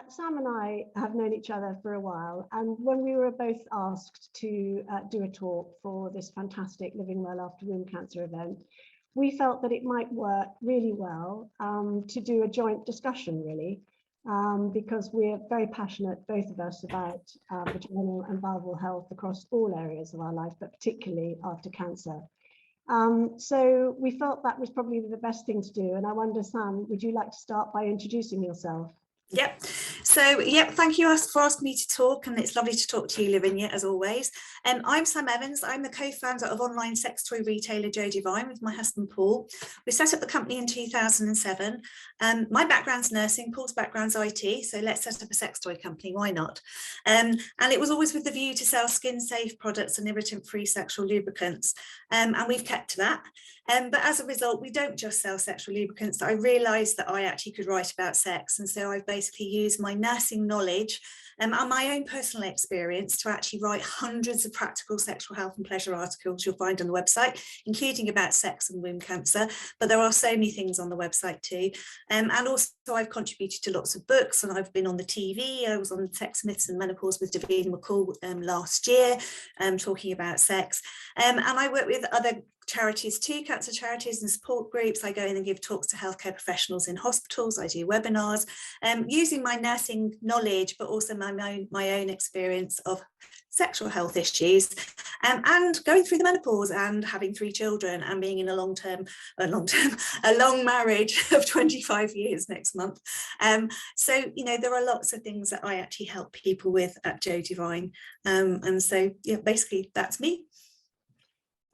Sam and I have known each other for a while, and when we were both asked to do a talk for this fantastic Living Well After Womb Cancer event, we felt that it might work really well to do a joint discussion, really, because we're very passionate, both of us, about vaginal and vulval health across all areas of our life, but particularly after cancer. So we felt that was probably the best thing to do. And I wonder, Sam, would you like to start by introducing yourself? Yep. So, thank you for asking me to talk, and it's lovely to talk to you, Lavinia, as always. I'm Sam Evans. I'm the co-founder of online sex toy retailer Joe Divine with my husband Paul. We set up the company in 2007. My background's nursing, Paul's background's IT, so let's set up a sex toy company, why not? And it was always with the view to sell skin-safe products and irritant-free sexual lubricants, and we've kept to that. But as a result, we don't just sell sexual lubricants. I realised that I actually could write about sex, and so I've basically used my nursing knowledge and my own personal experience to actually write hundreds of practical sexual health and pleasure articles you'll find on the website, including about sex and womb cancer. But there are so many things on the website too. And also I've contributed to lots of books, and I've been on the TV. I was on Sex Myths and Menopause with Davina McCall last year, talking about sex. And I work with other charities too, cancer charities and support groups. I go in and give talks to healthcare professionals in hospitals. I do webinars using my nursing knowledge, but also my own experience of sexual health issues, and going through the menopause and having 3 children and being in a long marriage of 25 years next month. So, there are lots of things that I actually help people with at Joe Divine. And so, basically that's me.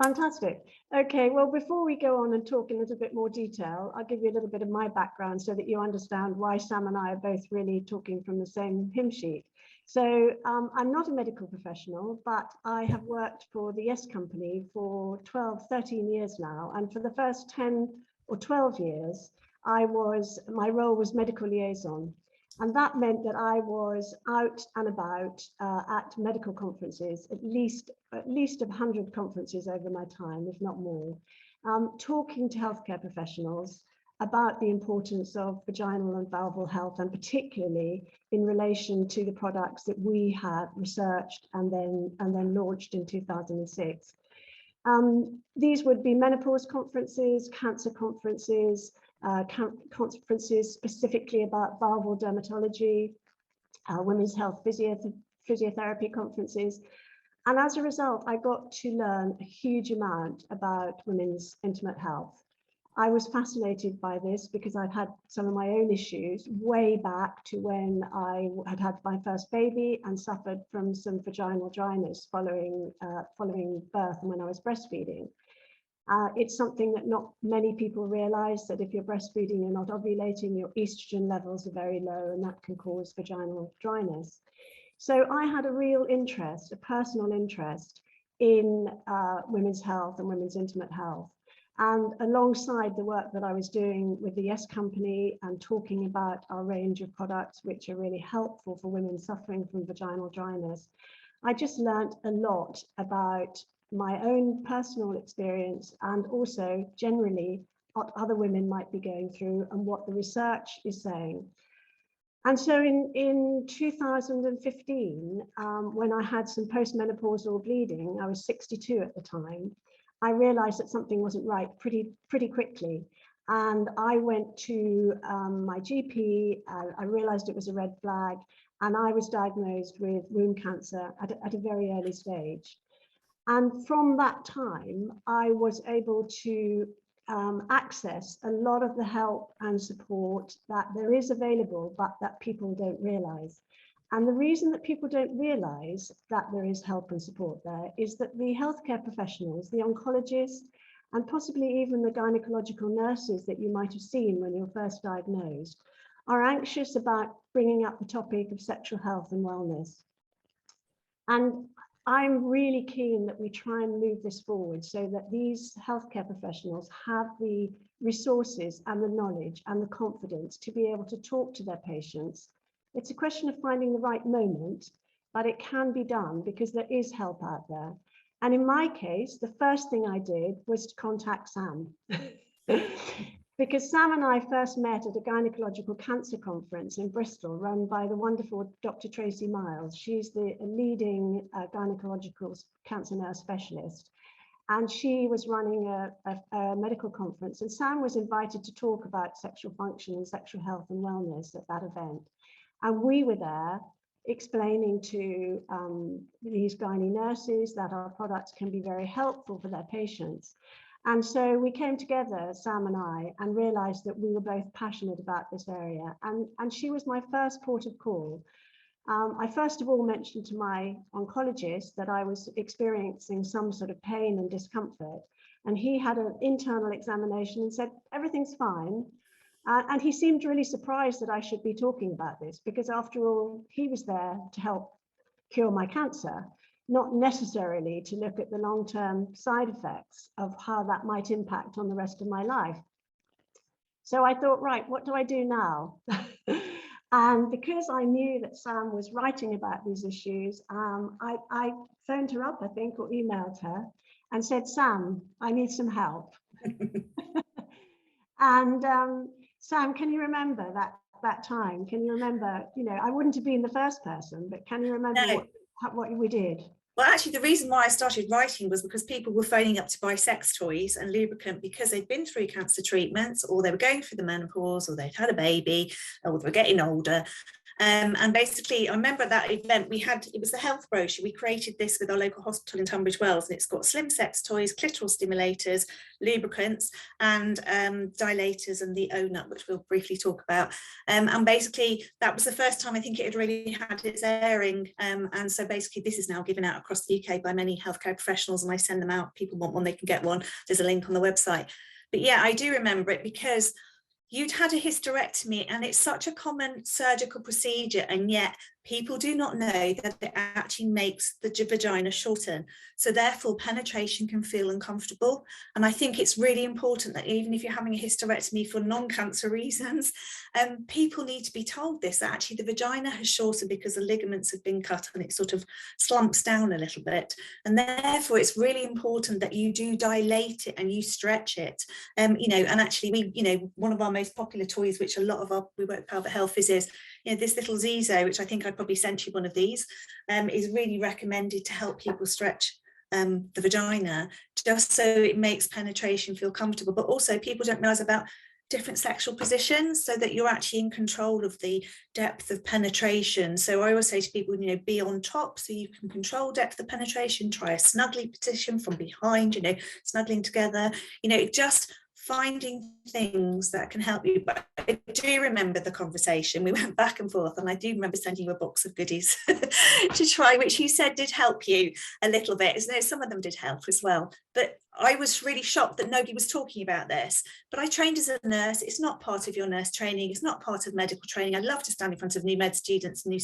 Fantastic. Okay, well, before we go on and talk in a little bit more detail, I'll give you a little bit of my background so that you understand why Sam and I are both really talking from the same hymn sheet. So I'm not a medical professional, but I have worked for the Yes Company for 13 years now. And for the first 10 or 12 years, my role was medical liaison. And that meant that I was out and about at medical conferences, at least 100 conferences over my time, if not more, talking to healthcare professionals about the importance of vaginal and vulval health, and particularly in relation to the products that we had researched and then launched in 2006. These would be menopause conferences, cancer conferences, conferences specifically about vulval dermatology, women's health physiotherapy conferences. And as a result, I got to learn a huge amount about women's intimate health. I was fascinated by this because I'd had some of my own issues way back to when I had my first baby and suffered from some vaginal dryness following birth and when I was breastfeeding. It's something that not many people realize, that if you're breastfeeding, you're not ovulating, your estrogen levels are very low, and that can cause vaginal dryness. So I had a real interest, a personal interest in women's health and women's intimate health. And alongside the work that I was doing with the Yes Company and talking about our range of products, which are really helpful for women suffering from vaginal dryness, I just learned a lot about my own personal experience and also generally what other women might be going through and what the research is saying. And so in 2015, when I had some postmenopausal bleeding, I was 62 at the time, I realized that something wasn't right pretty quickly. And I went to my GP, I realized it was a red flag, and I was diagnosed with womb cancer at a very early stage. And from that time, I was able to access a lot of the help and support that there is available, but that people don't realize. And the reason that people don't realize that there is help and support there is that the healthcare professionals, the oncologists, and possibly even the gynecological nurses that you might have seen when you're first diagnosed, are anxious about bringing up the topic of sexual health and wellness. And I'm really keen that we try and move this forward so that these healthcare professionals have the resources and the knowledge and the confidence to be able to talk to their patients. It's a question of finding the right moment, but it can be done because there is help out there. And in my case, the first thing I did was to contact Sam because Sam and I first met at a gynecological cancer conference in Bristol run by the wonderful Dr. Tracy Miles. She's the leading gynecological cancer nurse specialist. And she was running a medical conference, and Sam was invited to talk about sexual function and sexual health and wellness at that event. And we were there explaining to these gynae nurses that our products can be very helpful for their patients. And so we came together, Sam and I, and realized that we were both passionate about this area. And she was my first port of call. I first of all mentioned to my oncologist that I was experiencing some sort of pain and discomfort. And he had an internal examination and said, everything's fine. And he seemed really surprised that I should be talking about this, because after all, he was there to help cure my cancer, not necessarily to look at the long-term side effects of how that might impact on the rest of my life. So I thought, right, what do I do now? And because I knew that Sam was writing about these issues, I phoned her up, I think, or emailed her and said, Sam, I need some help. And Sam, can you remember that time? Can you remember, I wouldn't have been the first person, but can you remember what we did? Well, actually, the reason why I started writing was because people were phoning up to buy sex toys and lubricant because they'd been through cancer treatments, or they were going through the menopause, or they'd had a baby, or they were getting older. And basically, I remember at that event, it was the health brochure. We created this with our local hospital in Tunbridge Wells, and it's got slim sex toys, clitoral stimulators, lubricants, and dilators, and the O-nut, which we'll briefly talk about. And basically, that was the first time I think it had really had its airing. And so basically, this is now given out across the UK by many healthcare professionals, and I send them out. People want one, they can get one. There's a link on the website. But yeah, I do remember it because you'd had a hysterectomy, and it's such a common surgical procedure, and yet people do not know that it actually makes the vagina shorten. So therefore penetration can feel uncomfortable. And I think it's really important that even if you're having a hysterectomy for non-cancer reasons, people need to be told this, that actually the vagina has shortened because the ligaments have been cut and it sort of slumps down a little bit. And therefore it's really important that you do dilate it and you stretch it. And actually one of our most popular toys, which we work with pelvic health, is this little Zizo, which I think I probably sent you one of these, is really recommended to help people stretch the vagina, just so it makes penetration feel comfortable. But also people don't realize about different sexual positions, so that you're actually in control of the depth of penetration. So I always say to people, be on top so you can control depth of penetration. Try a snuggly position from behind, snuggling together, just finding things that can help you. But I do remember the conversation. We went back and forth, and I do remember sending you a box of goodies to try, which you said did help you a little bit. Some of them did help as well. But I was really shocked that nobody was talking about this. But I trained as a nurse. It's not part of your nurse training. It's not part of medical training. I love to stand in front of new med students, new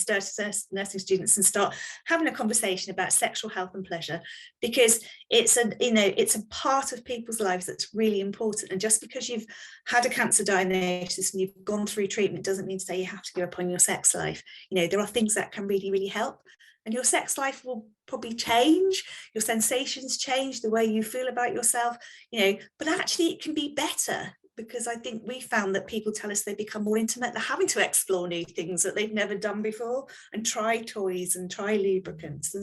nursing students, and start having a conversation about sexual health and pleasure, because it's a part of people's lives that's really important. And just because you've had a cancer diagnosis and you've gone through treatment doesn't mean to say you have to give up on your sex life. There are things that can really, really help. And your sex life will probably change, your sensations change, the way you feel about yourself, but actually it can be better, because I think we found that people tell us they become more intimate. They're having to explore new things that they've never done before, and try toys and try lubricants.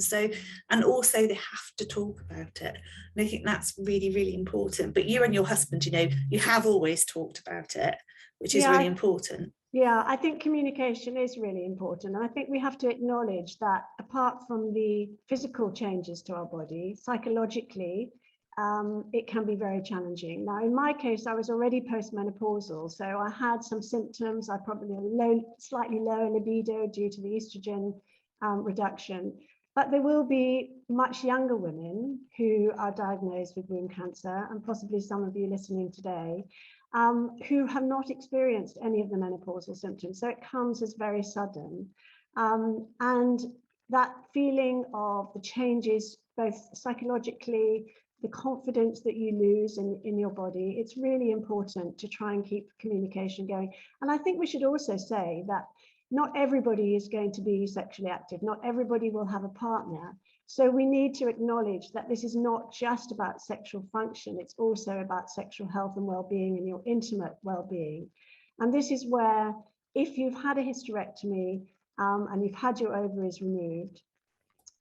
And also they have to talk about it. And I think that's really, really important. But you and your husband, you have always talked about it, which is really important. Yeah, I think communication is really important. And I think we have to acknowledge that apart from the physical changes to our body, psychologically, it can be very challenging. Now, in my case, I was already postmenopausal, so I had some symptoms. I probably had slightly lower libido due to the estrogen reduction. But there will be much younger women who are diagnosed with womb cancer, and possibly some of you listening today, who have not experienced any of the menopausal symptoms. So it comes as very sudden. And that feeling of the changes, both psychologically, the confidence that you lose in your body, it's really important to try and keep communication going. And I think we should also say that not everybody is going to be sexually active. Not everybody will have a partner. So we need to acknowledge that this is not just about sexual function, it's also about sexual health and well-being and your intimate well-being. And this is where, if you've had a hysterectomy and you've had your ovaries removed,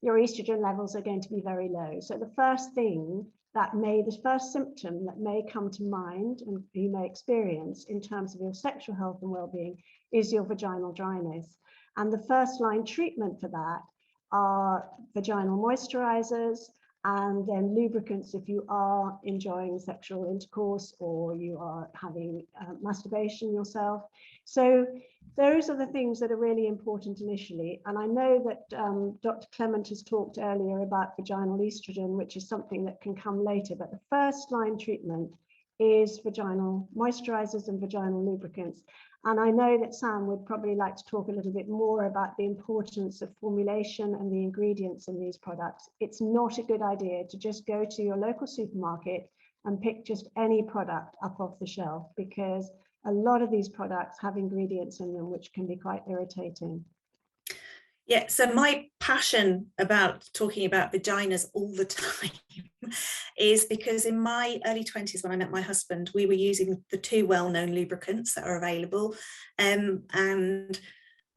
your estrogen levels are going to be very low. So the first thing the first symptom that may come to mind and you may experience in terms of your sexual health and well-being is your vaginal dryness. And the first line treatment for that are vaginal moisturizers and then lubricants if you are enjoying sexual intercourse or you are having masturbation yourself. So those are the things that are really important initially. And I know that Dr. Clement has talked earlier about vaginal estrogen, which is something that can come later, but the first line treatment is vaginal moisturizers and vaginal lubricants. And I know that Sam would probably like to talk a little bit more about the importance of formulation and the ingredients in these products. It's not a good idea to just go to your local supermarket and pick just any product up off the shelf, because a lot of these products have ingredients in them which can be quite irritating. Yeah, so my passion about talking about vaginas all the time is because in my early 20s, when I met my husband, we were using the two well-known lubricants that are available, and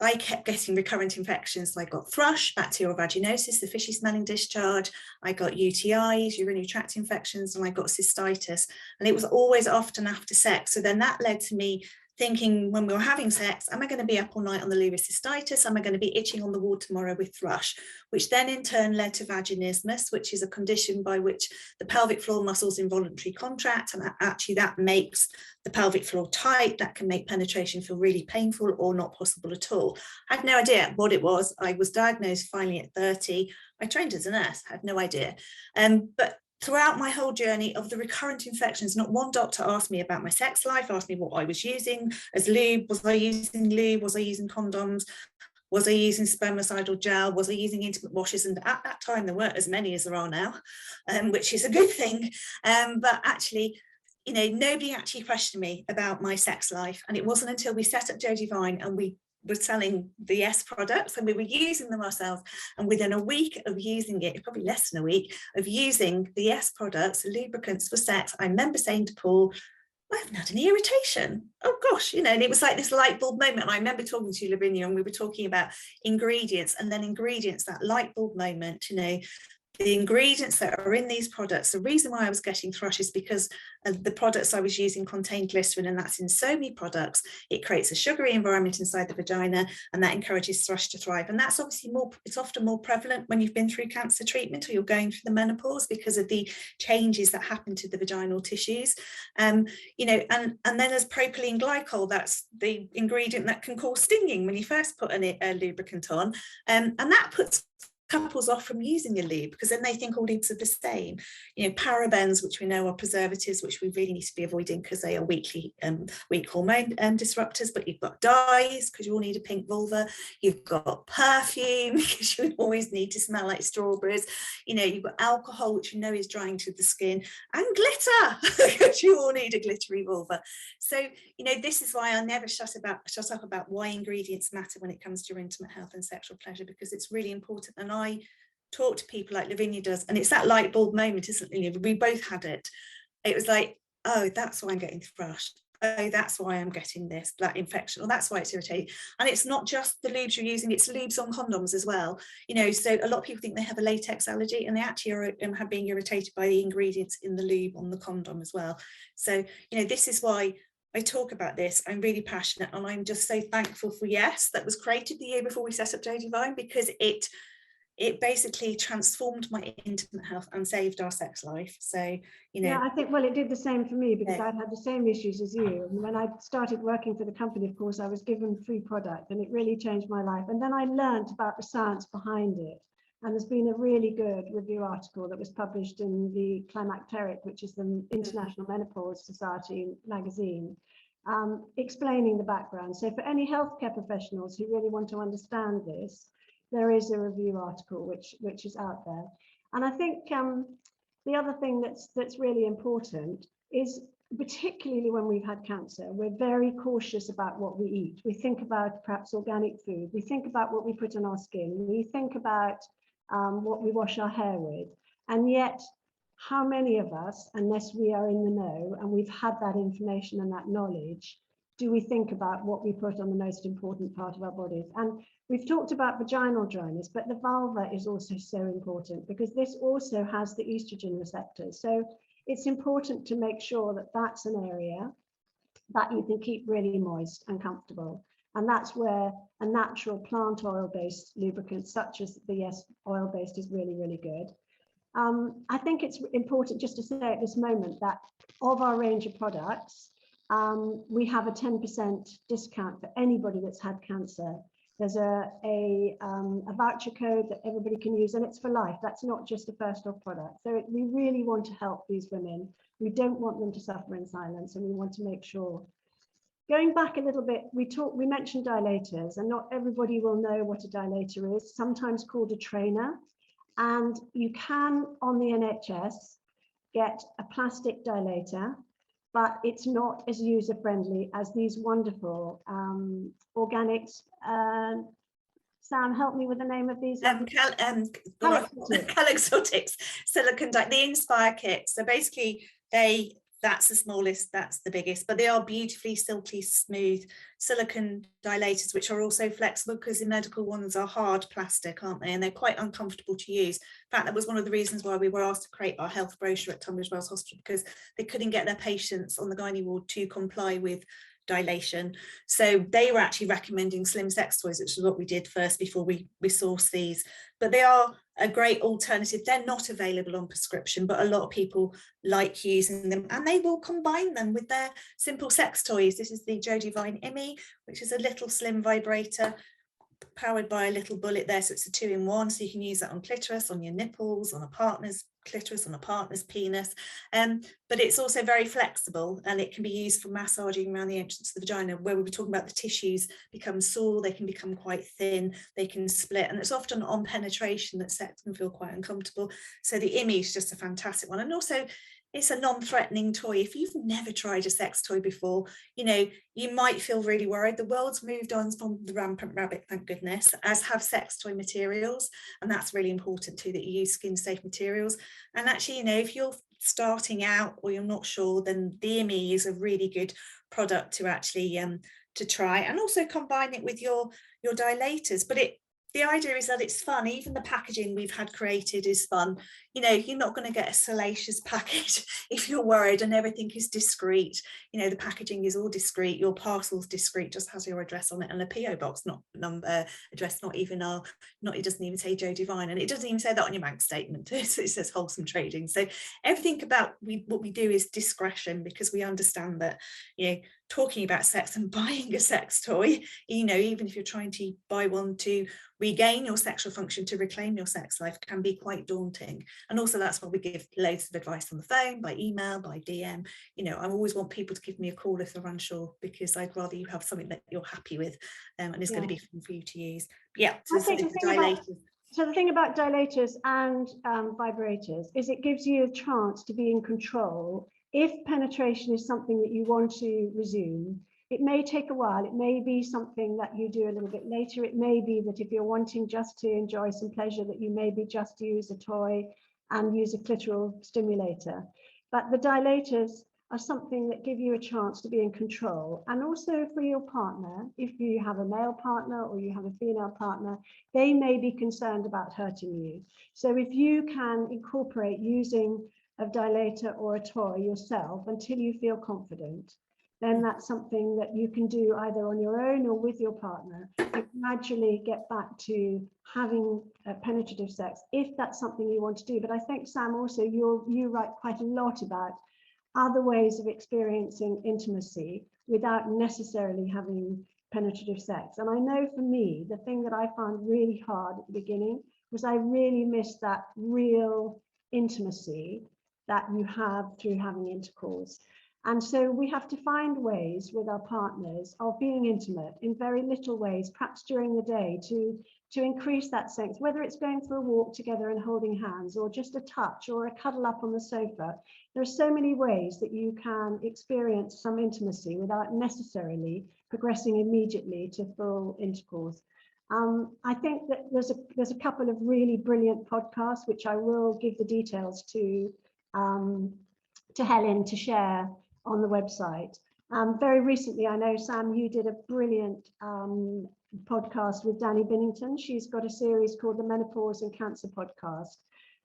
I kept getting recurrent infections. So I got thrush, bacterial vaginosis, the fishy smelling discharge. I got UTIs, urinary tract infections, and I got cystitis. And it was always often after sex. So then that led to me thinking, when we were having sex, am I going to be up all night on the loo with cystitis? Am I going to be itching on the wall tomorrow with thrush? Which then in turn led to vaginismus, which is a condition by which the pelvic floor muscles involuntarily contract, and actually that makes the pelvic floor tight. That can make penetration feel really painful or not possible at all. I had no idea what it was. I was diagnosed finally at 30. I trained as a nurse, had no idea. But throughout my whole journey of the recurrent infections, not one doctor asked me about my sex life, asked me what I was using as lube. Was I using lube? Was I using condoms? Was I using spermicidal gel? Was I using intimate washes? And at that time, there weren't as many as there are now, which is a good thing. But actually, you know, nobody actually questioned me about my sex life. And it wasn't until we set up Joe Divine and we were selling the Yes products and we were using them ourselves, and within a week of using it, probably less than a week of using the Yes products, lubricants for sex, I remember saying to Paul, I haven't had any irritation. Oh gosh, you know, and it was like this light bulb moment. And I remember talking to Lavinia and we were talking about ingredients, and then ingredients, that light bulb moment, you know, the ingredients that are in these products. The reason why I was getting thrush is because the products I was using contained glycerin, and that's in so many products. It creates a sugary environment inside the vagina, and that encourages thrush to thrive. And that's obviously it's often more prevalent when you've been through cancer treatment or you're going through the menopause, because of the changes that happen to the vaginal tissues. You know, and then there's propylene glycol. That's the ingredient that can cause stinging when you first put a lubricant on, and that puts couples off from using a lube, because then they think all lubes are the same. You know, parabens, which we know are preservatives, which we really need to be avoiding because they are weak hormone disruptors. But you've got dyes, because you all need a pink vulva. You've got perfume, because you always need to smell like strawberries. You know, you've got alcohol, which you know is drying to the skin, and glitter, because you all need a glittery vulva. So, you know, this is why I never shut up about why ingredients matter when it comes to your intimate health and sexual pleasure, because it's really important. And I talk to people like Lavinia does, and it's that light bulb moment, isn't it? We both had it. It was like, oh, that's why I'm getting thrush. Oh, that's why I'm getting that infection, or that's why it's irritating. And it's not just the lubes you're using, it's lubes on condoms as well. You know, so a lot of people think they have a latex allergy, and they actually are being irritated by the ingredients in the lube on the condom as well. So, you know, this is why I talk about this. I'm really passionate, and I'm just so thankful for Yes that was created the year before we set up Joe Divine, because it basically transformed my intimate health and saved our sex life. So, you know. Yeah, I think, well, it did the same for me, because I'd had the same issues as you. And when I started working for the company, of course, I was given free product, and it really changed my life. And then I learned about the science behind it. And there's been a really good review article that was published in the Climacteric, which is the International Menopause Society magazine, explaining the background. So for any healthcare professionals who really want to understand this, there is a review article which is out there. And I think the other thing that's really important is, particularly when we've had cancer, we're very cautious about what we eat. We think about perhaps organic food. We think about what we put on our skin. We think about what we wash our hair with. And yet, how many of us, unless we are in the know and we've had that information and that knowledge, do we think about what we put on the most important part of our bodies? And we've talked about vaginal dryness, but the vulva is also so important because this also has the estrogen receptors. So it's important to make sure that that's an area that you can keep really moist and comfortable. And that's where a natural plant oil-based lubricant, such as the Yes oil-based, is really, really good. I think it's important just to say at this moment that of our range of products, we have a 10% discount for anybody that's had cancer. There's a voucher code that everybody can use, and it's for life. That's not just a first off product. So we really want to help these women. We don't want them to suffer in silence, and we want to make sure. Going back a little bit, we mentioned dilators, and not everybody will know what a dilator is, sometimes called a trainer. And you can, on the NHS, get a plastic dilator, but it's not as user-friendly as these wonderful organics. Sam, help me with the name of these. Calexotics silicone, the Inspire kits. So basically, that's the smallest, that's the biggest, but they are beautifully silky smooth silicone dilators, which are also flexible, because the medical ones are hard plastic, aren't they? And they're quite uncomfortable to use. In fact, that was one of the reasons why we were asked to create our health brochure at Tunbridge Wells Hospital, because they couldn't get their patients on the gynae ward to comply with dilation. So they were actually recommending slim sex toys, which is what we did first before we sourced these. But they are a great alternative. They're not available on prescription, but a lot of people like using them, and they will combine them with their simple sex toys. This is the Joe Divine Immi, which is a little slim vibrator powered by a little bullet there, so it's a 2-in-1, so you can use that on clitoris, on your nipples, on a partner's clitoris, on a partner's penis, but it's also very flexible, and it can be used for massaging around the entrance of the vagina, where we were talking about the tissues become sore, they can become quite thin, they can split, and it's often on penetration that sex can feel quite uncomfortable. So the Immi is just a fantastic one, and also it's a non-threatening toy. If you've never tried a sex toy before, you might feel really worried. The world's moved on from the rampant rabbit, thank goodness, as have sex toy materials. And that's really important too, that you use skin safe materials. And actually, if you're starting out or you're not sure, then the Immi is a really good product to actually to try, and also combine it with your dilators. But the idea is that it's fun. Even the packaging we've had created is fun. You're not going to get a salacious package if you're worried, and everything is discreet. The packaging is all discreet. Your parcel's discreet, just has your address on it, and a PO box, not number, address, it doesn't even say Joe Divine, and it doesn't even say that on your bank statement. It says wholesome trading. So everything about what we do is discretion, because we understand that talking about sex and buying a sex toy, even if you're trying to buy one to regain your sexual function, to reclaim your sex life, can be quite daunting. And also that's why we give loads of advice on the phone, by email, by DM. I always want people to give me a call if they're unsure, because I'd rather you have something that you're happy with and is going to be fun for you to use. So the thing about dilators and vibrators is it gives you a chance to be in control. If penetration is something that you want to resume, it may take a while. It may be something that you do a little bit later. It may be that if you're wanting just to enjoy some pleasure, that you maybe just use a toy and use a clitoral stimulator. But the dilators are something that give you a chance to be in control. And also for your partner, if you have a male partner or you have a female partner, they may be concerned about hurting you. So if you can incorporate using a dilator or a toy yourself until you feel confident, then that's something that you can do either on your own or with your partner to gradually get back to having penetrative sex, if that's something you want to do. But I think, Sam, also you write quite a lot about other ways of experiencing intimacy without necessarily having penetrative sex. And I know for me, the thing that I found really hard at the beginning was I really missed that real intimacy that you have through having intercourse. And so we have to find ways with our partners of being intimate in very little ways, perhaps during the day, to increase that sense, whether it's going for a walk together and holding hands, or just a touch, or a cuddle up on the sofa. There are so many ways that you can experience some intimacy without necessarily progressing immediately to full intercourse. I think that there's a couple of really brilliant podcasts, which I will give the details to Helen to share on the website. Very recently, I know, Sam, you did a brilliant podcast with Danny Binnington. She's got a series called the Menopause and Cancer Podcast.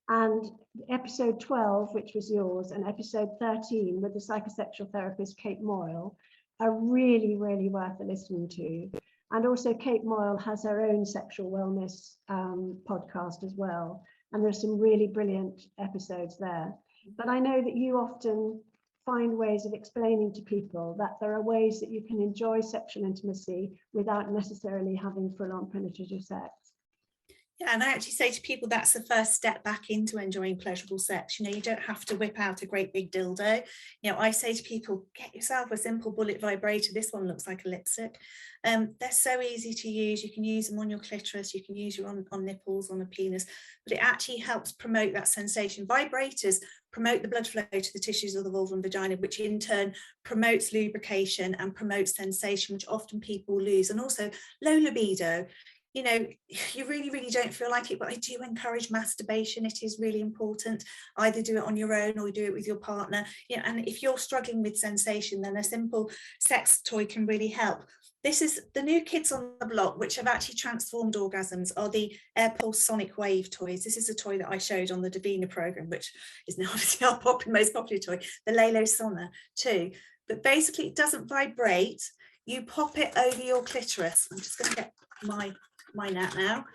And episode 12, which was yours, and episode 13 with the psychosexual therapist Kate Moyle are really, really worth listening to. And also Kate Moyle has her own sexual wellness podcast as well. And there's some really brilliant episodes there. But I know that you often find ways of explaining to people that there are ways that you can enjoy sexual intimacy without necessarily having full-on penetrative sex. Yeah, and I actually say to people that's the first step back into enjoying pleasurable sex. You know, you don't have to whip out a great big dildo. You know, I say to people, get yourself a simple bullet vibrator. This one looks like a lipstick. They're so easy to use. You can use them on your clitoris, you can use them on nipples, on a penis, but it actually helps promote that sensation. Vibrators promote the blood flow to the tissues of the vulva and vagina, which in turn promotes lubrication and promotes sensation, which often people lose. And also low libido. You know, you really, really don't feel like it, but I do encourage masturbation. It is really important. Either do it on your own or do it with your partner. You know, and if you're struggling with sensation, then a simple sex toy can really help. This is the new kids on the block, which have actually transformed orgasms, are the Air Pulse Sonic Wave toys. This is a toy that I showed on the Davina program, which is now obviously our most popular toy, the Lelo Sonna too. But basically it doesn't vibrate. You pop it over your clitoris. I'm just going to get mine out now.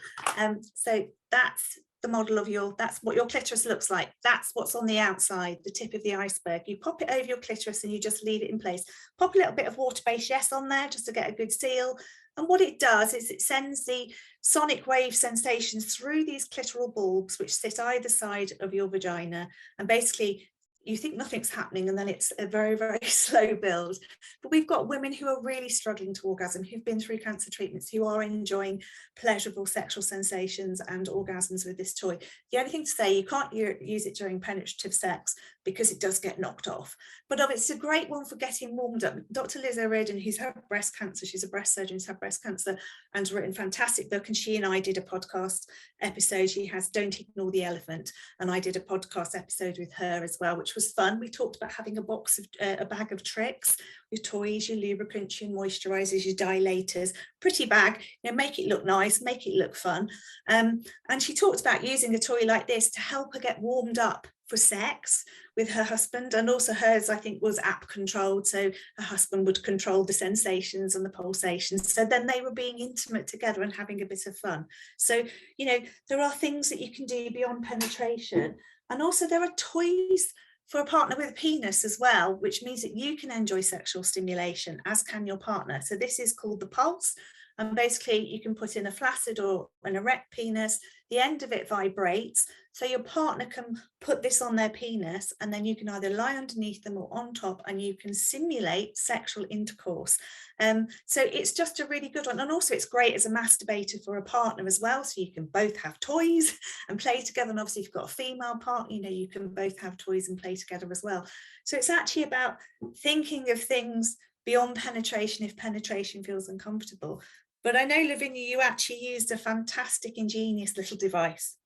So that's the model of that's what your clitoris looks like. That's what's on the outside, the tip of the iceberg. You pop it over your clitoris and you just leave it in place. Pop a little bit of water-based yes on there just to get a good seal. And what it does is it sends the sonic wave sensations through these clitoral bulbs, which sit either side of your vagina. And basically you think nothing's happening, and then it's a very, very slow build. But we've got women who are really struggling to orgasm, who've been through cancer treatments, who are enjoying pleasurable sexual sensations and orgasms with this toy. The only thing to say, you can't use it during penetrative sex because it does get knocked off. But it's a great one for getting warmed up. Dr. Liz O'Riordan, who's had breast cancer, she's a breast surgeon who's had breast cancer and has written a fantastic book, and she and I did a podcast episode. She has Don't Ignore the Elephant, and I did a podcast episode with her as well, which was fun. We talked about having a bag of tricks, your toys, your lubricants, your moisturizers, your dilators, pretty bag, you know, make it look nice, make it look fun. And she talked about using a toy like this to help her get warmed up for sex with her husband. And also hers, I think, was app controlled, so her husband would control the sensations and the pulsations, so then they were being intimate together and having a bit of fun. So, you know, there are things that you can do beyond penetration, and also there are toys for a partner with a penis as well, which means that you can enjoy sexual stimulation, as can your partner. So this is called the Pulse, and basically you can put in a flaccid or an erect penis. The end of it vibrates, so your partner can put this on their penis, and then you can either lie underneath them or on top, and you can simulate sexual intercourse. So it's just a really good one. And also it's great as a masturbator for a partner as well, so you can both have toys and play together. And obviously if you've got a female partner, you know, you can both have toys and play together as well. So it's actually about thinking of things beyond penetration if penetration feels uncomfortable. But I know, Lavinia, you actually used a fantastic, ingenious little device.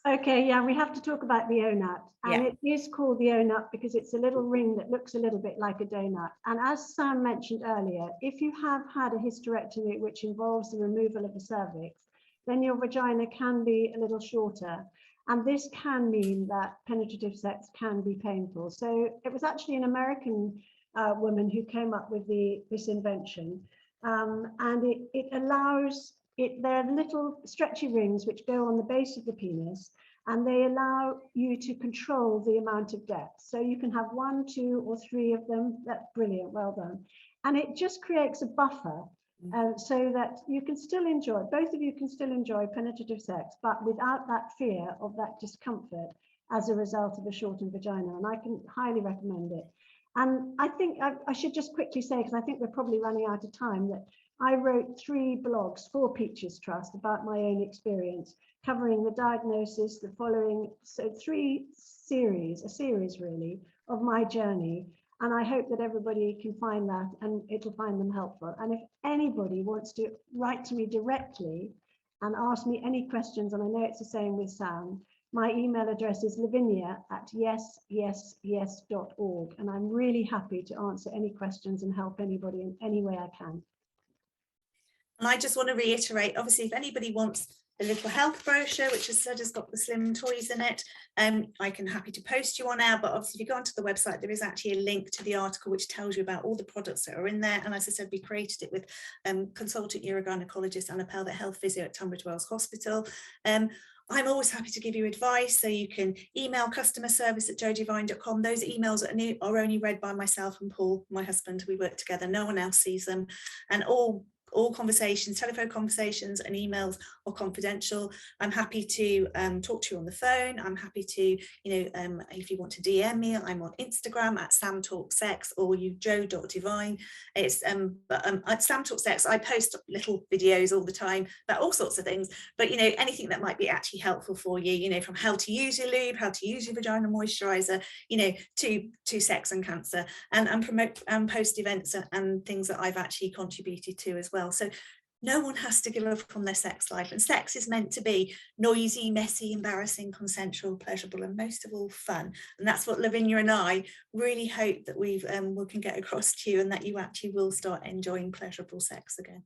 Okay, yeah, we have to talk about the O-nut. And it is called the O-nut because it's a little ring that looks a little bit like a donut. And as Sam mentioned earlier, if you have had a hysterectomy which involves the removal of the cervix, then your vagina can be a little shorter. And this can mean that penetrative sex can be painful. So it was actually an American woman who came up with this invention. And it allows there are little stretchy rings which go on the base of the penis, and they allow you to control the amount of depth. So you can have 1, 2, or 3 of them. That's brilliant, well done. And it just creates a buffer so that you can still enjoy, both of you can still enjoy penetrative sex, but without that fear of that discomfort as a result of a shortened vagina. And I can highly recommend it. And I think I should just quickly say, because I think we're probably running out of time, that I wrote 3 blogs for Peaches Trust about my own experience, covering the diagnosis, the following, so a series really of my journey. And I hope that everybody can find that and it'll find them helpful. And if anybody wants to write to me directly and ask me any questions, and I know it's the same with Sam, my email address is lavinia@yesyesYes.org. And I'm really happy to answer any questions and help anybody in any way I can. And I just want to reiterate, obviously, if anybody wants the little health brochure, which as said has got the slim toys in it, I can happy to post you on now. But obviously, if you go onto the website, there is actually a link to the article which tells you about all the products that are in there. And as I said, we created it with consultant urogynecologist and a pelvic health physio at Tunbridge Wells Hospital. I'm always happy to give you advice, so you can email customerservice@joedivine.com. Those emails are only read by myself and Paul, my husband. We work together, no one else sees them, and all conversations, telephone conversations and emails are confidential. I'm happy to talk to you on the phone. I'm happy to, if you want to DM me, I'm on Instagram at samtalksex or joe.divine. It's at samtalksex, I post little videos all the time about all sorts of things, but anything that might be actually helpful for you, from how to use your lube, how to use your vaginal moisturizer, to sex and cancer, and promote and post events and things that I've actually contributed to as well. So no one has to give up on their sex life, and sex is meant to be noisy, messy, embarrassing, consensual, pleasurable, and most of all fun. And that's what Lavinia and I really hope that we can get across to you, and that you actually will start enjoying pleasurable sex again.